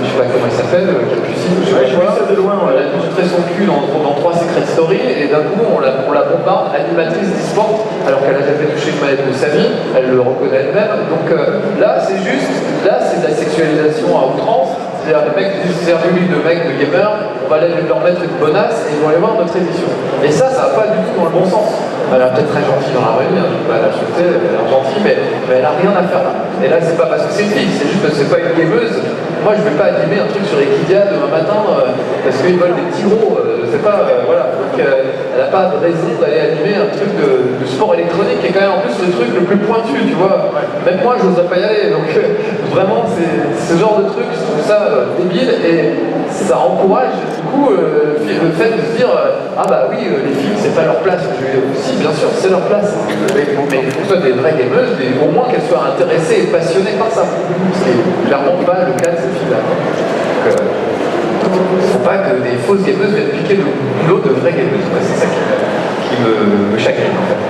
je sais pas comment il s'appelle, Capucine, je sais pas quoi. De loin, Elle a montré son cul dans 3 Secret Story et d'un coup on la bombarde, animatrice d'e-sport, alors qu'elle a jamais touché une manette de sa vie, elle le reconnaît elle-même. Donc là c'est de la sexualisation à outrance. C'est-à-dire les mecs disent c'est un public de mecs, de gamers, on va aller leur mettre une bonasse et ils vont aller voir notre émission. Et ça va pas du tout dans le bon sens. Elle est peut-être très gentille dans la réunion, je ne vais pas l'insulter, elle a l'air gentille, mais elle a rien à faire là. Et là c'est pas parce que c'est une fille, c'est juste parce que c'est pas une gameuse. Moi je vais pas animer un truc sur Equidia demain matin parce qu'ils veulent des petits gros, c'est pas, voilà. Donc elle n'a pas de raison d'aller animer un truc de sport électronique qui est quand même en plus le truc le plus pointu, tu vois. Même moi je n'oserais pas y aller, donc vraiment c'est ce genre de truc, je trouve ça débile et ça encourage du coup le fait de se dire ah bah oui les filles c'est pas leur place. Si bien sûr c'est leur place, mais il faut que ce soit des vraies gameuses, au moins qu'elles soient intéressées et passionnées par ça. C'est clairement pas le cas de ces filles-là. Donc il ne faut pas que des fausses gameuses viennent piquer le boulot de vraies gameuses. C'est ça qui me chagrine en fait.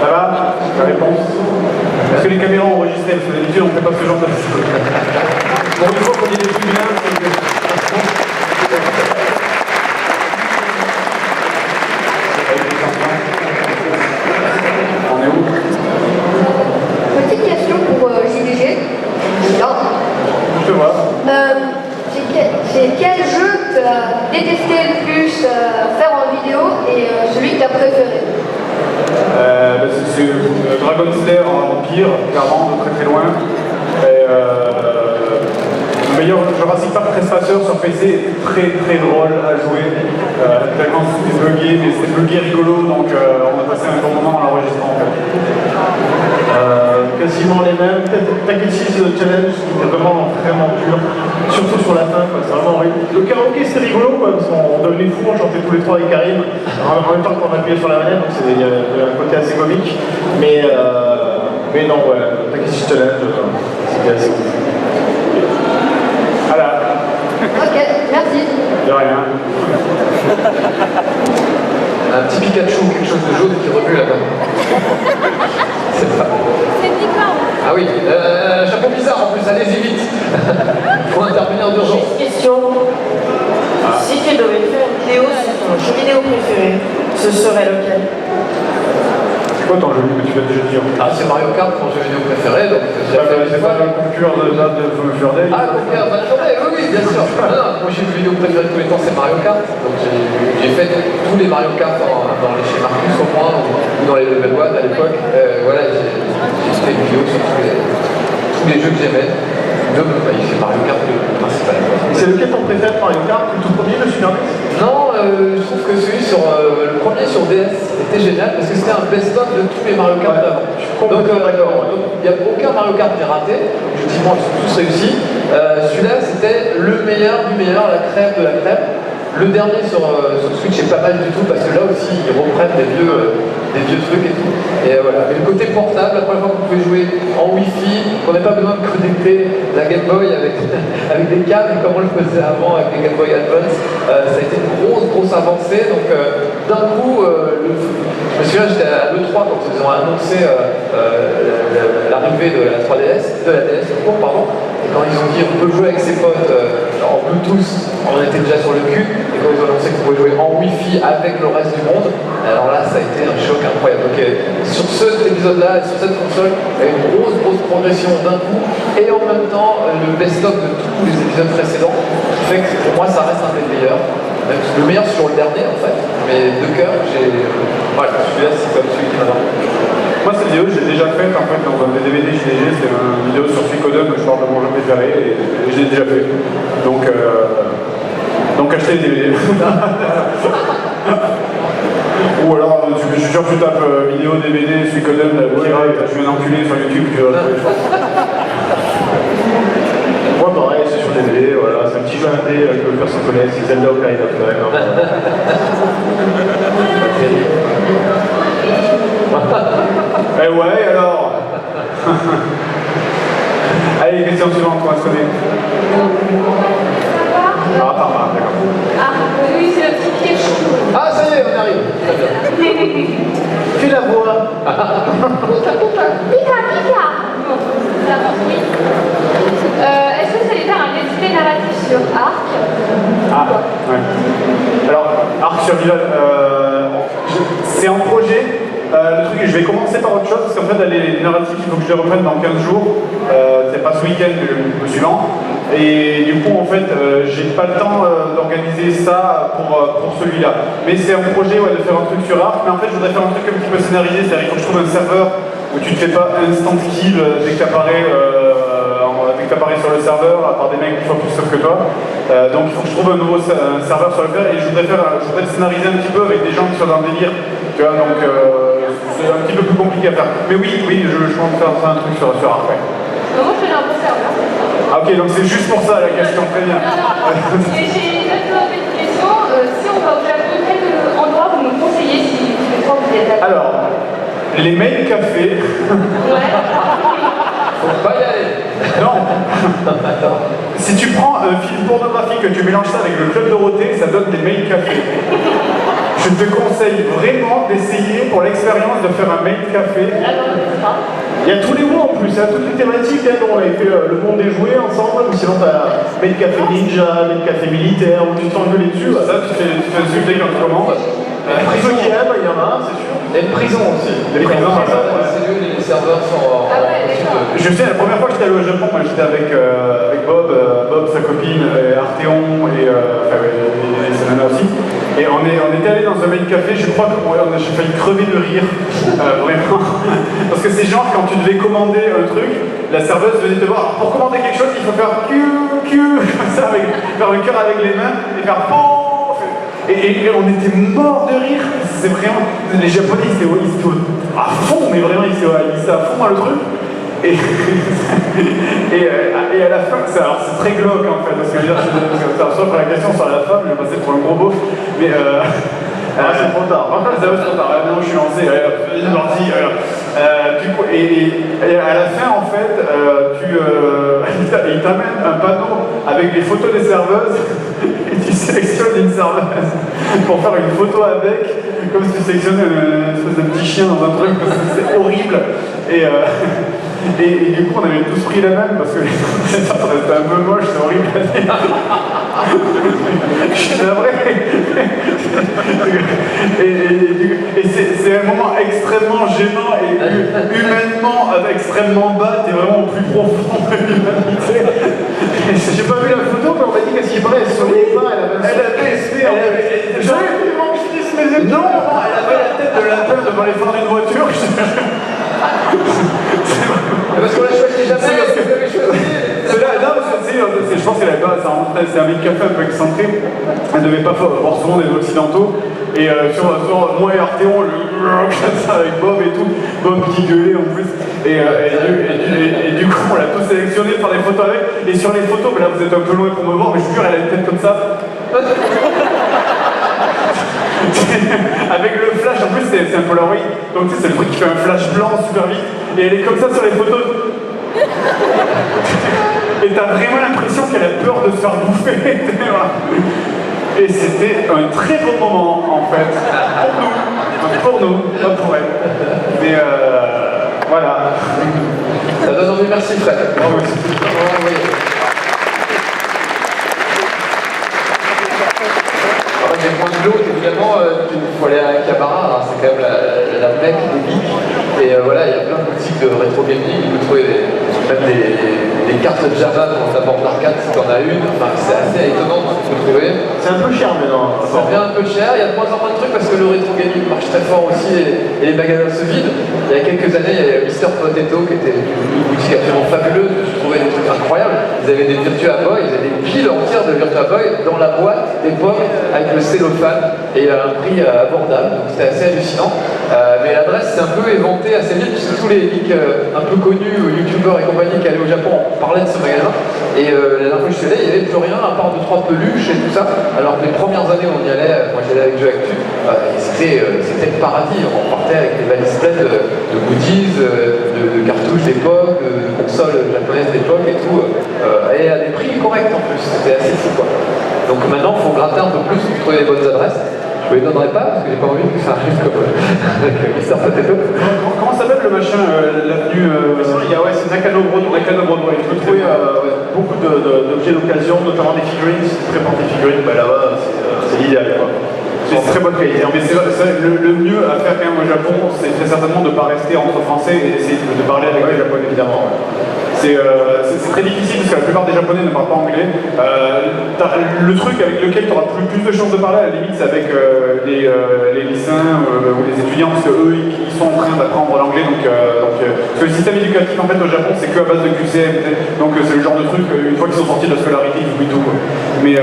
Ça va? La réponse? Est-ce que les caméras ont enregistré? Parce que d'habitude on ne fait pas ce genre de choses. Bon, une fois qu'on dit des trucs bien, c'est que... On est où? Petite question pour JDG. Non. Je te vois. C'est quel jeu tu as détesté le plus faire en vidéo et celui que tu as préféré? C'est Dragon's Lair en Empire, clairement, de très très loin. Et, le meilleur Jurassic Park Trespasser sur PC est très très drôle à jouer. Tellement c'était bugué, mais c'était bugué rigolo, donc on a passé un bon moment en l'enregistrant en fait. Quasiment les mêmes. Takeshi's Challenge qui était vraiment dur, surtout sur la fin, c'est vraiment horrible. Le karaoké c'était rigolo, quoi, parce qu'on devenait fou, on chantait tous les trois avec Karim, en même temps qu'on appuyait sur la manette, donc il y a un côté assez comique. Mais non, ouais, Takeshi's Challenge, c'était assez cool. Voilà. Ok, merci. De rien. Un petit Pikachu, quelque chose de jaune qui remue là-bas. C'est pas. C'est piquant. Ah oui, chapeau bizarre en plus, allez-y vite. Faut intervenir d'urgence. Question. Si tu devais faire une vidéo sur ton jeu vidéo préféré, ce serait lequel? C'est quoi ton jeu que tu viens déjà dire? Ah, c'est Mario Kart, mon jeu vidéo préféré, donc C'est pas le concurrent de Fur Day? Ah, donc, oui, bien sûr. Non, mon jeu vidéo préféré de tous les temps, c'est Mario Kart. Donc j'ai fait tous les Mario Kart chez Marcus au moins, ou dans les Level 1 à l'époque. Voilà, j'ai fait une vidéo sur tous les jeux que j'aimais. Il fait Mario Kart le principal. C'est lequel ton préféré de Mario Kart? Le tout premier, le Super NES? Non, je trouve que celui sur le premier sur DS était génial parce que c'était un best-of de tous les Mario Kart d'avant. Donc il n'y a aucun Mario Kart qui est raté. Effectivement, ils sont tous réussis. Celui-là, c'était le meilleur du meilleur, la crème de la crème. Le dernier sur Switch est pas mal du tout parce que là aussi ils reprennent des vieux trucs et tout. Et voilà. Mais le côté portable, la première fois que vous pouvez jouer en Wi-Fi, qu'on n'a pas besoin de connecter la Game Boy avec des câbles comme on le faisait avant avec les Game Boy Advance, ça a été une grosse avancée. Donc d'un coup, je me souviens, j'étais à l'E3 quand ils ont annoncé l'arrivée de la 3DS, de la DS pardon. Et quand ils ont dit on peut jouer avec ses potes en Bluetooth, on était déjà sur le cul. Et quand ils ont annoncé qu'on pouvait jouer en Wi-Fi avec le reste du monde, alors là ça a été un choc incroyable. Donc sur cet épisode-là, sur cette console, il y a eu une grosse progression d'un coup. Et en même temps, le best-of de tous les épisodes précédents, qui fait que pour moi ça reste un des meilleurs. Même le meilleur sur le dernier en fait. Mais de cœur, voilà, celui-là c'est comme celui qui m'a marqué. Moi, cette vidéo, j'ai déjà faite en fait dans un des DVD JDG, c'est une vidéo sur Suikoden, je parle de mon jeu préféré, et je l'ai déjà fait. Donc achetez les DVD. Ou alors, je suis sûr que tu tapes vidéo DVD, Suikoden, Kira, et je suis un enculé sur YouTube, tu vas trouver. Moi, pareil, c'est sur DVD, voilà, c'est un petit jeu indé que personne connaît, c'est Zelda Ocarina of Time. Eh ouais, alors. Allez, question suivante, on va se connaître. Ah, par là, d'accord. Ah, oui, c'est le petit Pikachu. Ah, ça y est, on arrive. Très bien. Tu la vois? Pika, pika. Bon, ça avance, oui. Est-ce que vous allez faire un extrait narratif sur Arc. Ah, ouais. Alors, Arc Survival, c'est un projet. Le truc, je vais commencer par autre chose, parce qu'en fait, les narratifs, il faut que je les reprenne dans 15 jours. C'est pas ce week-end, le suivant. Et du coup, en fait, j'ai pas le temps d'organiser ça pour celui-là. Mais c'est un projet de faire un truc sur Arc. Mais en fait, je voudrais faire un truc un petit peu scénarisé, c'est-à-dire qu'il faut que je trouve un serveur où tu te fais pas instant kill dès que t'apparais sur le serveur, à part des mecs qui sont plus sauts que toi. Donc il faut que je trouve un nouveau serveur sur le faire, et je voudrais le scénariser un petit peu avec des gens qui sont dans le délire. Tu vois, donc c'est un petit peu plus compliqué à faire. Mais oui, je pense faire un truc sur Arc. Ouais. Moi, je fais un peu serveur. Ah ok, donc c'est juste pour ça la question, très bien. Et j'ai une autre question. Si on va au Japon, quel endroit vous nous conseillez si je crois que vous êtes là? Alors, les mails cafés. Ouais. Faut pas y aller. Non. Si tu prends un film pornographique et que tu mélanges ça avec le Club Dorothée, ça donne des mails cafés. Je te conseille vraiment d'essayer pour l'expérience de faire un mail café. Il y a tous les mots en plus, il y a toutes les thématiques. Hein, on avait fait le monde des jouets ensemble, ou sinon t'as Mail Café Ninja, Mail Café Militaire, où tu te fais engueuler dessus. Ça, tu fais insulter quand tu commandes. Ceux qui aiment, il y en a, c'est sûr. Il y a une prison aussi. Les prisons, C'est où les serveurs sont Ah ouais, d'accord. Je sais, la première fois que j'étais allé au Japon, moi j'étais avec Bob, sa copine, Arthéon et Selena aussi. Et on était allé dans un mail café, je crois que j'ai failli crever de rire, vraiment. Parce que c'est genre quand tu devais commander un truc, la serveuse venait te voir. Pour commander quelque chose, il faut faire Q, comme ça, faire le cœur avec les mains et faire POF. Et on était morts de rire. C'est vraiment. Les Japonais, ils étaient à fond, mais vraiment, ils étaient à fond dans le truc. Et à la fin, c'est très glauque en fait, parce que je veux dire, ça reçoit la question sur la femme, je vais passer pour un gros beauf, mais c'est trop tard. C'est trop tard, maintenant je suis lancé, c'est parti. Du coup, et à la fin en fait, il t'amène un panneau avec les photos des serveuses, et tu sélectionnes une serveuse pour faire une photo avec, comme si tu sélectionnais une espèce de petit chien dans un truc, c'est horrible. Et du coup, on avait tous pris la même parce que c'était un peu moche, c'est horrible à dire. Je suis navré. Et c'est un moment extrêmement gênant et humainement extrêmement bas, t'es vraiment au plus profond de l'humanité. J'ai pas vu la photo, mais on m'a dit qu'est-ce qu'il paraît, elle souriait pas, elle avait J'aurais pu m'enfiler mes épaules. Non, elle avait la tête de lapin devant les phares d'une voiture. Parce qu'on l'a choisi jamais, parce que vous avez choisi. Je pense qu'elle avait pas, c'est un mec café un peu excentré. Elle devait pas voir souvent des occidentaux. Et sur moi et Arthéon, avec Bob et tout, Bob qui gueulait en plus. Et du coup, on l'a tous sélectionné pour des photos avec. Et sur les photos, là vous êtes un peu loin pour me voir, mais je vous jure, elle a une tête comme ça. Avec le flash, en plus c'est un Polaroid, donc tu sais, c'est le truc qui fait un flash blanc super vite, et elle est comme ça sur les photos. Et t'as vraiment l'impression qu'elle a peur de se faire bouffer. Et c'était un très bon moment en fait, pour nous, pas pour elle. Mais voilà. Ça donne envie, merci Fred. Bravo. J'ai point de l'autre, évidemment, il faut aller à Cabara, hein, c'est quand même la mecque des geeks. Et voilà, il y a plein de boutiques de rétro gaming, vous trouvez même des cartes de Java pour la borne d'arcade si t'en as une. Enfin, c'est assez étonnant ce que vous trouvez. C'est un peu cher maintenant. Ça devient un peu cher, il y a de moins en moins de trucs parce que le rétro gaming marche très fort aussi et les magasins se vident. Il y a quelques années, il y avait Mister Potato qui était une boutique absolument fabuleuse, je trouvais des trucs incroyables. Ils avaient des Virtua Boy, ils avaient des piles entières de Virtua Boy dans la boîte d'époque avec le cellophane et à un prix abordable, donc c'était assez hallucinant. Mais l'adresse s'est un peu éventée assez vite puisque tous les geeks un peu connus, youtubeurs et compagnie qui allaient au Japon parlaient de ce magasin. Et la dernière fois que je suis allé, il n'y avait plus rien à part 2-3 peluches et tout ça. Alors que les premières années où on y allait, moi j'y allais avec Jeux Actu, c'était le paradis. On partait avec des valises pleines de goodies, de cartouches d'époque, de consoles japonaises d'époque et tout. Et à des prix corrects en plus, c'était assez fou quoi. Donc maintenant il faut gratter un peu plus pour trouver les bonnes adresses. Je ne donnerai pas parce que j'ai pas envie que ça arrive comme avec Mister Potato. Comment s'appelle le machin, l'avenue c'est Nakano Broadway. Tu peux trouver beaucoup d'objets d'occasion, notamment des figurines. Si tu prépares tes figurines, là-bas, c'est l'idéal, quoi. C'est une très bonne qualité. Mais c'est le mieux à faire quand même au Japon, c'est très certainement de ne pas rester entre français et d'essayer de parler avec les japonais, évidemment. C'est très difficile parce que la plupart des japonais ne parlent pas anglais. Le truc avec lequel tu auras plus de chances de parler, à la limite, c'est avec les lycéens ou les étudiants, parce qu'eux, ils sont en train d'apprendre l'anglais. Parce que le système éducatif en fait au Japon, c'est que à base de QCM. Donc c'est le genre de truc, une fois qu'ils sont sortis de la scolarité, ils oublient tout. Mais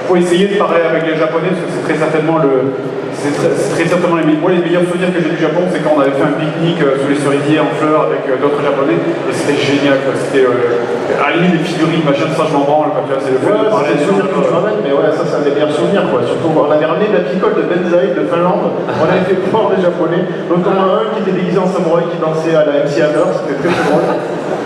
faut essayer de parler avec les japonais parce que c'est très certainement les meilleurs souvenirs que j'ai du Japon, c'est quand on avait fait un pique-nique sous les cerisiers en fleurs avec d'autres japonais et c'était génial. C'était à la limite les figurines, machin, ça je m'en branle. C'est le fait de parler des souvenirs que tu ramènes, mais ça c'est un des meilleurs souvenirs quoi. Surtout on avait ramené de la picole de Benzaï de Finlande, on avait fait voir les japonais, notamment un qui était déguisé en samouraï qui dansait à la MC Hammer, c'était très très drôle.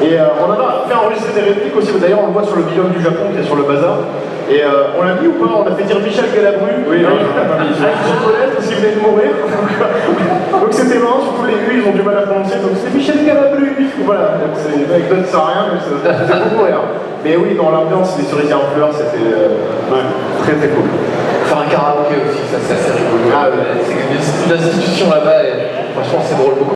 Et on a fait enregistrer des répliques aussi, d'ailleurs on le voit sur le bilan du Japon qui est sur le bazar. Et on l'a mis ou pas? On a fait dire Michel Galabru. Oui, non, on l'a pas mis. Parce qu'il venait de mourir. Donc c'était marrant, surtout les U, ils ont du mal à prononcer. Donc c'est Michel Galabru. Voilà, donc c'est une anecdote, ça sert à rien, mais ça faisait beaucoup rire. Mais oui, dans l'ambiance, les cerisiers en fleurs, c'était très très cool. Faire un karaoké aussi, ça c'est assez rigolo. C'est une institution là-bas et franchement c'est drôle beaucoup.